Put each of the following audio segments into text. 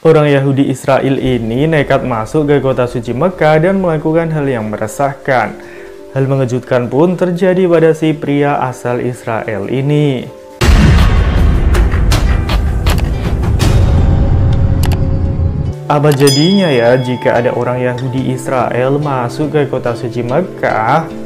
Orang Yahudi Israel ini nekat masuk ke kota suci Mekah dan melakukan hal yang meresahkan. Hal mengejutkan pun terjadi pada si pria asal Israel ini. Apa jadinya ya jika ada orang Yahudi Israel masuk ke kota suci Mekah?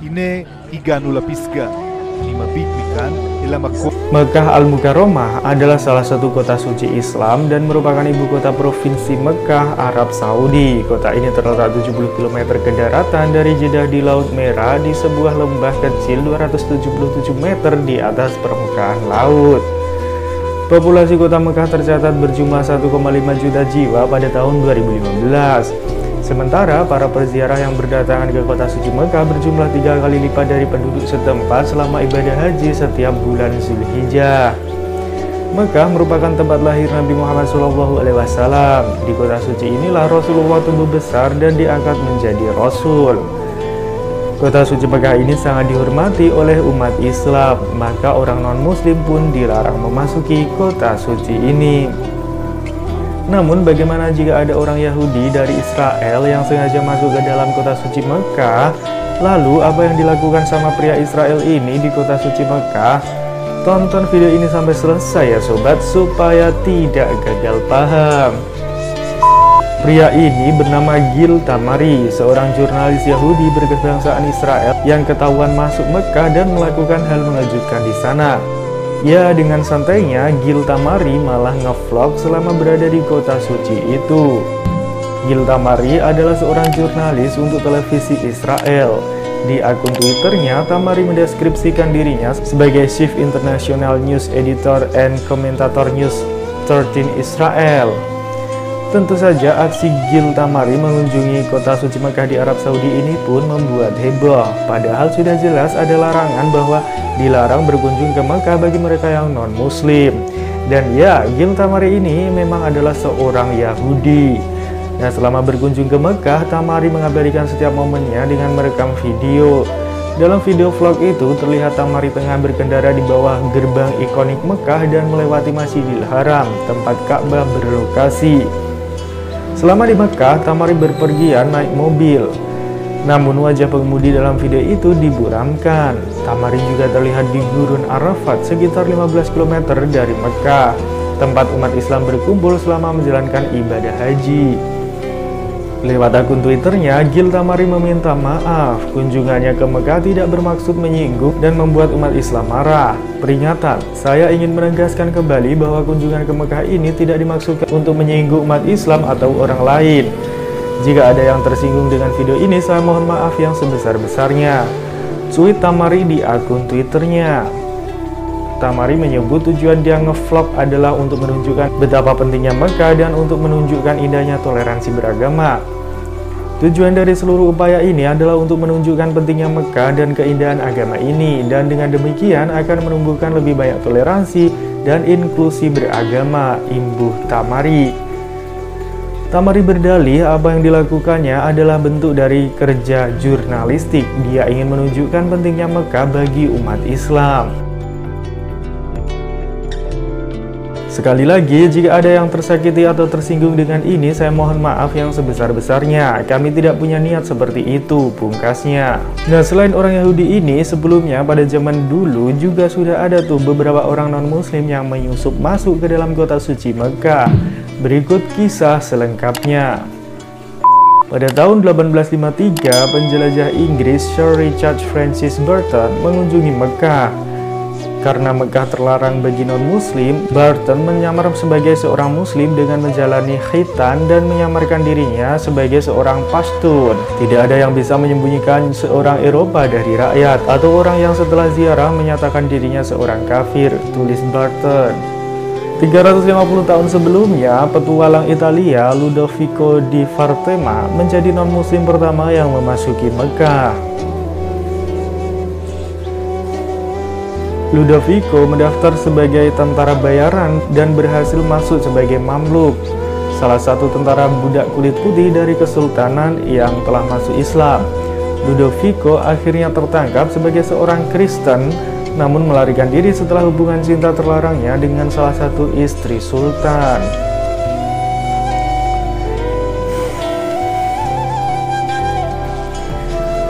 הנה הגענו לפסגה, אני מביט מכאן אל המקום. Mekah Al-Mukarramah adalah salah satu kota suci Islam dan merupakan ibu kota provinsi Mekah, Arab Saudi. Kota ini terletak 70 km ke daratan dari Jeddah di Laut Merah di sebuah lembah kecil 277 meter di atas permukaan laut. Populasi kota Mekah tercatat berjumlah 1,5 juta jiwa pada tahun 2015. Sementara para peziarah yang berdatangan ke kota suci Mekah berjumlah 3 kali lipat dari penduduk setempat selama ibadah haji setiap bulan Zulhijjah. Mekah merupakan tempat lahir Nabi Muhammad SAW. Di kota suci inilah Rasulullah tumbuh besar dan diangkat menjadi Rasul. Kota suci Mekah ini sangat dihormati oleh umat Islam, maka orang non-muslim pun dilarang memasuki kota suci ini. Namun bagaimana jika ada orang Yahudi dari Israel yang sengaja masuk ke dalam kota suci Mekah? Lalu apa yang dilakukan sama pria Israel ini di kota suci Mekah? Tonton video ini sampai selesai ya sobat, supaya tidak gagal paham. Pria ini bernama Gil Tamari, seorang jurnalis Yahudi berkebangsaan Israel yang ketahuan masuk Mekah dan melakukan hal mengejutkan di sana. Ya, dengan santainya, Gil Tamari malah ngevlog selama berada di kota suci itu. Gil Tamari adalah seorang jurnalis untuk televisi Israel. Di akun Twitternya, Tamari mendeskripsikan dirinya sebagai Chief International News Editor and Commentator News 13 Israel. Tentu saja aksi Gil Tamari mengunjungi kota suci Mekah di Arab Saudi ini pun membuat heboh. Padahal sudah jelas ada larangan bahwa dilarang berkunjung ke Mekah bagi mereka yang non-muslim. Dan ya, Gil Tamari ini memang adalah seorang Yahudi. Nah, selama berkunjung ke Mekah, Tamari mengabadikan setiap momennya dengan merekam video. Dalam video vlog itu terlihat Tamari tengah berkendara di bawah gerbang ikonik Mekah dan melewati Masjidil Haram, tempat Ka'bah berlokasi. Selama di Mekah, Tamari berpergian naik mobil. Namun wajah pengemudi dalam video itu diburamkan. Tamari juga terlihat di Gurun Arafat sekitar 15 km dari Mekah, tempat umat Islam berkumpul selama menjalankan ibadah haji. Lewat akun Twitternya, Gil Tamari meminta maaf. Kunjungannya ke Mekah tidak bermaksud menyinggung dan membuat umat Islam marah. Peringatan, saya ingin menegaskan kembali bahwa kunjungan ke Mekah ini tidak dimaksudkan untuk menyinggung umat Islam atau orang lain. Jika ada yang tersinggung dengan video ini, saya mohon maaf yang sebesar-besarnya. Tweet Tamari di akun Twitternya. Tamari menyebut tujuan dia ngevlog adalah untuk menunjukkan betapa pentingnya Mekah dan untuk menunjukkan indahnya toleransi beragama. Tujuan dari seluruh upaya ini adalah untuk menunjukkan pentingnya Mekah dan keindahan agama ini, dan dengan demikian akan menumbuhkan lebih banyak toleransi dan inklusi beragama, imbuh Tamari. Tamari berdalih apa yang dilakukannya adalah bentuk dari kerja jurnalistik. Dia ingin menunjukkan pentingnya Mekah bagi umat Islam. Sekali lagi, jika ada yang tersakiti atau tersinggung dengan ini, saya mohon maaf yang sebesar-besarnya. Kami tidak punya niat seperti itu, pungkasnya. Nah, selain orang Yahudi ini, sebelumnya pada zaman dulu juga sudah ada tuh beberapa orang non-muslim yang menyusup masuk ke dalam kota suci Mekah. Berikut kisah selengkapnya. Pada tahun 1853, penjelajah Inggris Sir Richard Francis Burton mengunjungi Mekah. Karena Mekah terlarang bagi non-muslim, Burton menyamar sebagai seorang muslim dengan menjalani khitan dan menyamarkan dirinya sebagai seorang Pashtun. Tidak ada yang bisa menyembunyikan seorang Eropa dari rakyat atau orang yang setelah ziarah menyatakan dirinya seorang kafir, tulis Burton. 350 tahun sebelumnya, petualang Italia Ludovico di Vartema menjadi non-muslim pertama yang memasuki Mekah. Ludovico mendaftar sebagai tentara bayaran dan berhasil masuk sebagai mamluk, salah satu tentara budak kulit putih dari kesultanan yang telah masuk Islam. Ludovico akhirnya tertangkap sebagai seorang Kristen, namun melarikan diri setelah hubungan cinta terlarangnya dengan salah satu istri sultan.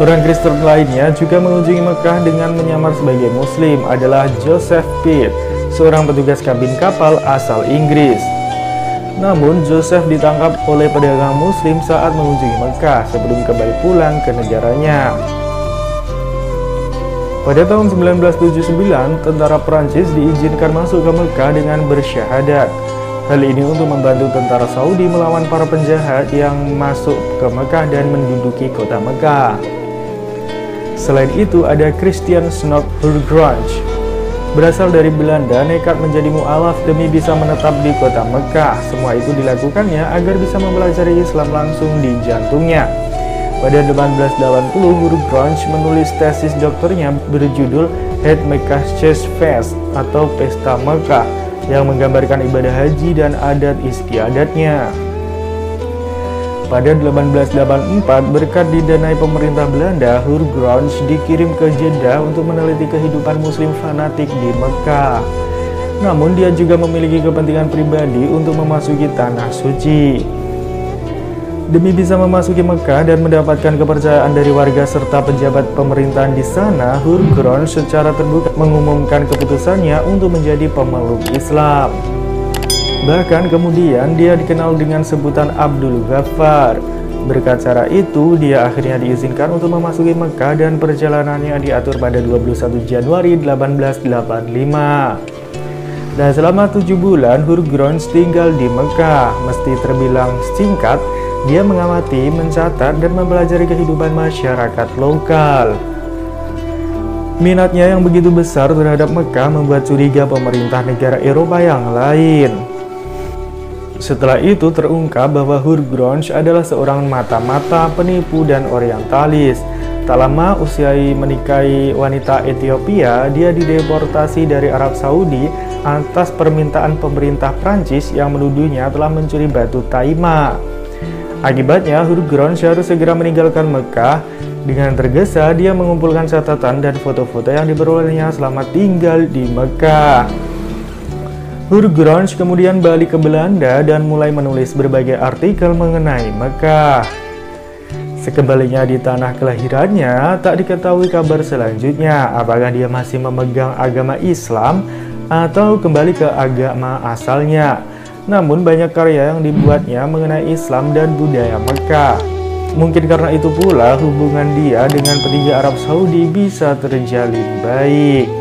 Orang Kristen lainnya juga mengunjungi Mekah dengan menyamar sebagai Muslim adalah Joseph Pitt, seorang petugas kabin kapal asal Inggris. Namun, Joseph ditangkap oleh pedagang Muslim saat mengunjungi Mekah sebelum kembali pulang ke negaranya. Pada tahun 1979, tentara Prancis diizinkan masuk ke Mekah dengan bersyahadat. Hal ini untuk membantu tentara Saudi melawan para penjahat yang masuk ke Mekah dan menduduki kota Mekah. Selain itu, ada Christian Snok Hurgronje, berasal dari Belanda, nekat menjadi mu'alaf demi bisa menetap di kota Mekah. Semua itu dilakukannya agar bisa mempelajari Islam langsung di jantungnya. Pada 1880, Hurgronje menulis tesis doktornya berjudul Het Mekah Fest atau Pesta Mekah, yang menggambarkan ibadah haji dan adat istiadatnya. Pada 1884, berkat didanai pemerintah Belanda, Hurgronje dikirim ke Jeddah untuk meneliti kehidupan muslim fanatik di Mekah. Namun dia juga memiliki kepentingan pribadi untuk memasuki tanah suci. Demi bisa memasuki Mekah dan mendapatkan kepercayaan dari warga serta pejabat pemerintahan di sana, Hurgronje secara terbuka mengumumkan keputusannya untuk menjadi pemeluk Islam. Bahkan kemudian dia dikenal dengan sebutan Abdul Ghaffar. Berkat cara itu, dia akhirnya diizinkan untuk memasuki Mekah dan perjalanannya diatur pada 21 Januari 1885. Dan selama 7 bulan, Hurgronje tinggal di Mekah. Meski terbilang singkat, dia mengamati, mencatat, dan mempelajari kehidupan masyarakat lokal. Minatnya yang begitu besar terhadap Mekah membuat curiga pemerintah negara Eropa yang lain. Setelah itu terungkap bahwa Hurgronje adalah seorang mata-mata, penipu, dan orientalis. Tak lama usai menikahi wanita Ethiopia, dia dideportasi dari Arab Saudi atas permintaan pemerintah Prancis yang menuduhnya telah mencuri batu Taima. Akibatnya, Hurgronje harus segera meninggalkan Mekah. Dengan tergesa, dia mengumpulkan catatan dan foto-foto yang diperolehnya selama tinggal di Mekah. Hurgronje kemudian balik ke Belanda dan mulai menulis berbagai artikel mengenai Mekah. Sekembalinya di tanah kelahirannya, tak diketahui kabar selanjutnya, apakah dia masih memegang agama Islam atau kembali ke agama asalnya. Namun banyak karya yang dibuatnya mengenai Islam dan budaya Mekah. Mungkin karena itu pula hubungan dia dengan petinggi Arab Saudi bisa terjalin baik.